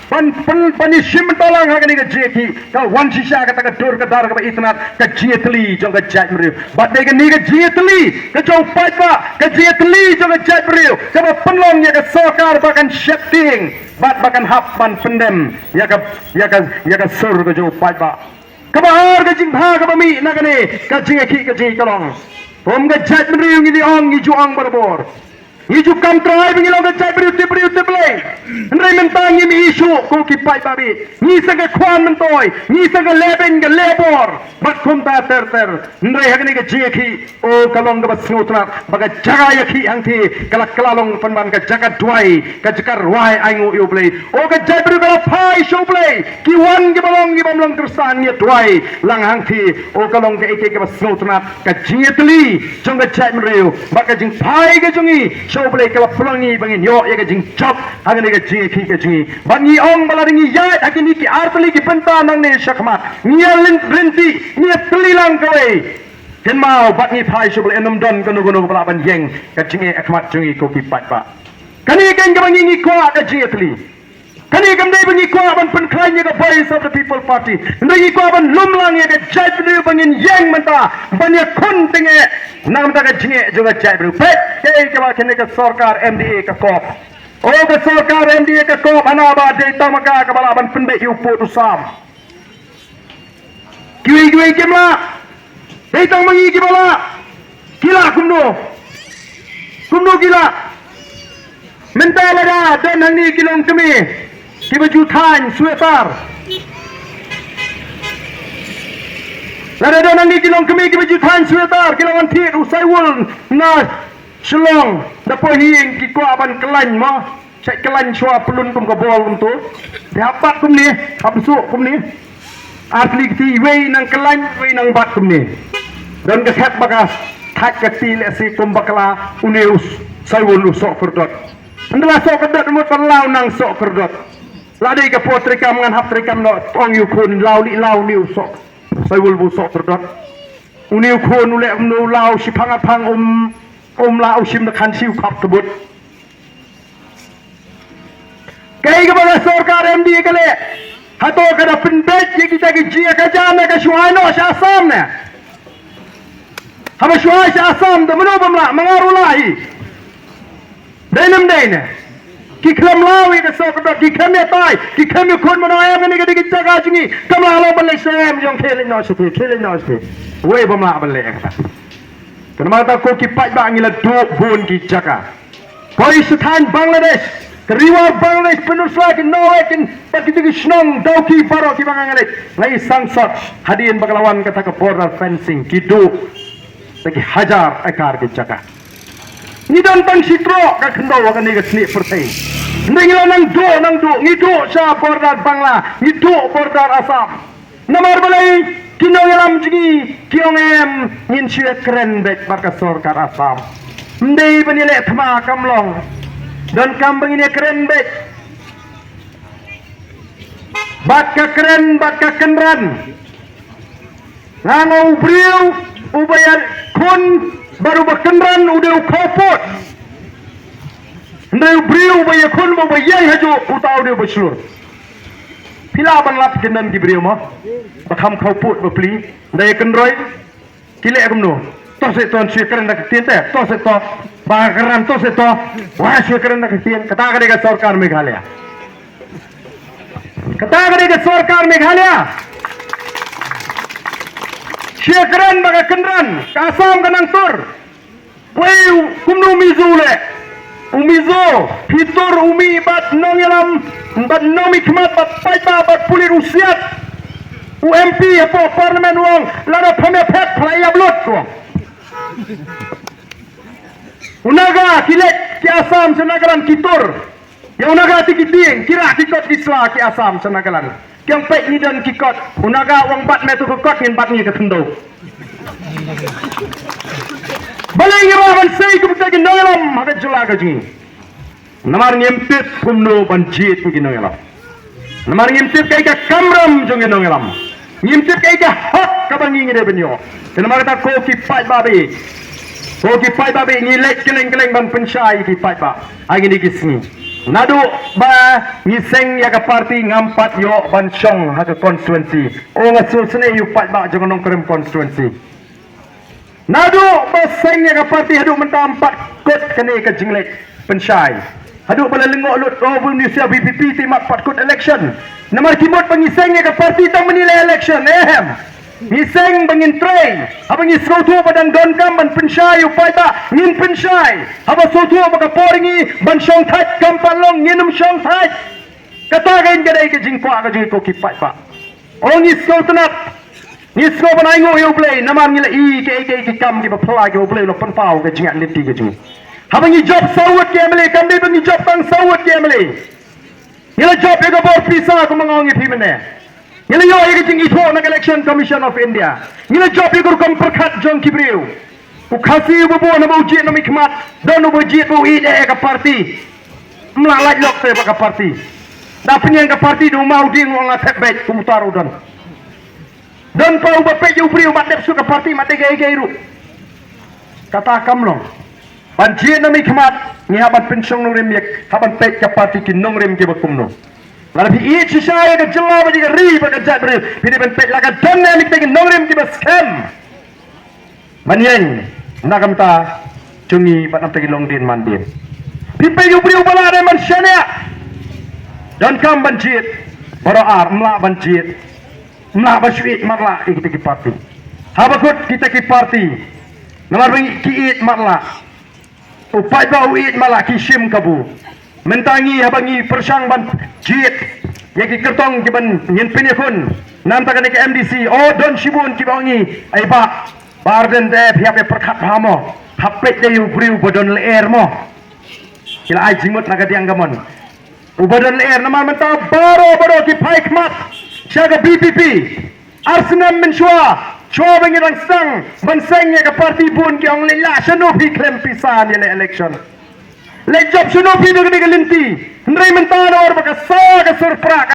tang ban shim tolang ha ni ka jeki ka wan shisha ka dur ka dar ka itnat ka jetli jong ka jat mriu bat de ka ni ka jetli ka jong pai ba ka jetli jong ka jat mriu ka ba penlong ya ka sorkar bakan shifting bat bakan hap ban pendem ya ka sur ka jong pai ba ka ba har ka jing bha ka ba mi na ka ni ka jeki ka ji ka long pom ka jat mriu ni ong ni ju ong barbor Iju kam try bingilo ga chai beriu te play. Ndai mentang ni isu ko ki pai babi. Ni sanga kwan mentoi, ni sanga leben ga lebor. Bat kum ta ter. Ndai hagni ga jeki o kalong ga basnutra baga jaga yaki angti kala kalalong panban ga jaga duai ga jakar wai aingu yu play. O ga chai beriu ga pai show play. Ki wan ga balong gi bamlong tersan ni duai lang angti o kalong ga eke ga basnutra ga jetli jong ga chai beriu baga jing pai ga jongi show play ka pulangi bangin yo ya ka jing chop agane ka jing ki ka jing bangi ong balaringi ya akini ki artli ki penta nang ne shakma nialin brinti ni tlilang kawai ken mau bangi phai show play enam don kono bala ban yeng ka jing e akmat jungi ko ki pat pa kani ken ka bangi ni ko ka jing tli kani kam dai bangi ko ban pen khlai ni ka voice of the people party ndai ko ban lumlang ya ka jai bnu bangin yeng menta ban ya khun tinge nam ta ka jinge juga jai bru pet ke ka ba kene ka sorkar MDA ka kop o ka sorkar MDA ka kop ana ba de tamaka ka bala ban pende yu pu tu sam kiwi kemla de tang mangi ki bala kila kumno kila mentala da dan hangi kilong kemi ki baju than sweater Lada dan ni kilong kami ki baju than sweater kilong antik usai wul na shlong da po hiing ki ko aban kelan mo cek kelan shwa pelun kum ka bol kum tu dapat kum ni habsu kum ni asli ti wei nang kelan wei nang bat kum ni dan ke khat baka thak ka ti le si kum bakla uneus sai wul sok kerdot ndala sok kerdot mut perlau nang sok kerdot ladi ka potri kam ngan hap tri kam no ong yu kun lau ni sok sai wul bu sok kerdot uniu kun ule nu lau si phang lau sim na khan siu khap tebut kai ka bala sorkar MDA kale hato ka da pin bet ye kita ki jia ka jana ka shuai no sha Assam ne haba shuai sha Assam da mano bamla mangarulahi dainam daine ki khlam lawi ka sorkar ki khame tai ki khame khon mano ayam ne ka dik jaga jingi kamla lo balle sam jong khele no se we bamla balle ka Kenapa ko ki pai ba ngila do bun ki jaka koi sthan Bangladesh riwa Bangladesh peninsula ki Norway kin pakiti ki snong dauki baroh ki bangangale ngai sangsat hadian baglawan kata ka border fencing ki do taki hajar ekar ki jaka ni dan tang sitro ka khndo wa ni ka sni pertai ngila nang do ni do sa border Bangla ni do border Assam namar balai kinong yalam jigi kiong em ngin syue keren bet barka sorkar Assam ndai benile thma kamlong dan kambing ini keren bet bat ka keren bat ka kenran ngangau briu ubayar kun baru berkenran udeu khawpud ndai briu ubayar kun ubayai haju utau udeu berselur Pila ban lap kenan di beriu mo bakam khawpud bepli dai kenroi kile kumno to se ton syue keren dak tien te to se to bakaran to se to wa syue keren dak tien kata kare ka sorkar Meghalaya syue keren baka kenran ka Assam kanang tur weu kumno mizule umizo fitur umi bat nongelam bat nomi khmat bat paita bat puli rusiat UMP apa parlimen wong lada phame phet phlai ablot wong unaga kilek ki Assam senagaran kitur ya unaga tikiting kira kikot kisla ki Assam senagaran kyang pek ni dan kikot unaga wong bat metu kekot ngin bat ni ke khendo balai ngirawan sei kubutagi nongelam haga julaga jingi namar ngempit kumno banjit ngi nongelam namar ngempit kai ka kamram jonge nongelam ngempit kai ka hak kabangi ngire benyo namar ta ko ki pai babe ngi lek keleng ban pensyai ki pai ba agi ni kisni Nadu ba ngiseng ya ka parti ngampat yo bansong ha ka constituency. O ngasul sene yu pat ba jangan nong krem constituency. Nadu ba seng ya ka parti hadu mentampat kot kene ka jinglek pensyai. Hadu bala lengok lut robul Malaysia BPP timak pat kot election. Namar kimot pangiseng ya ka parti tang menilai election. Ngiseng bangin tray. Abang ngisro tu padang don kam ban pensyai upai ta ngin pensyai. Aba so tu baka poringi ban syong thai kampalong nginum syong thai. Kata gain gadai ke jingkwa ka jingko kipai pa. Orang ngisro tenat. Ngisro panai ngo yo play namar ngila i ke kam di bapla ke play lo panpau ke jingat liti ke jing. Abang ni job sawat ke amle kam di bang job tang sawat ke amle. Ngila job ke bor pisa ko mangongi pi mene. Ngila yo ye jing itho na election commission of India. Ngila job ye gur kom perkhat jong kibriu. Ku khasi bo na bo jit na mikmat don bo jit bo ialeh ka parti. Mlalaj lok te ka parti. Da penyang ka parti do mau ding wong atek bet ku mutaru don. Don pa uba pe yu briu bat dep su ka parti mate gay ru. Kata kam long. Ban jit na mikmat ni haban pensyong nong rem yek haban pe ka parti kin nong rem ke bakum no. Lalu iit sisaya ke jela bagi ri bagi jat beri. Pini bentek laga dana nik tegi nongrim ki scam. Manyeng nakam ta cungi bat nam tegi longdin mandin. Pipe yu beri ubala ada mansyanya. Dan kam banjit baroh mla banjit. Mla basuit marla kita ki parti. Habakut kita ki parti. Namar bagi ki iit marla. Upai bau iit marla ki sim kabu. Mentangi habangi persang ban jit yang ki kertong ki ban nyen penyekun nam takane ke MDC don sibun ki bangi ai ba Arden de pihak ke perkhat hamo hapet de yu briu bodon leer mo kila ai jimut naga diang gamon ubodon leer nama menta baroh ki paikmat syaga BPP Arsenal menshua chua bangi rangsang banseng ya ke parti pun ki ong lila sanu pi klem pisan ya election Lejap suno pino kini kelinti. Hendrai mentana orang baka sa ke surprak.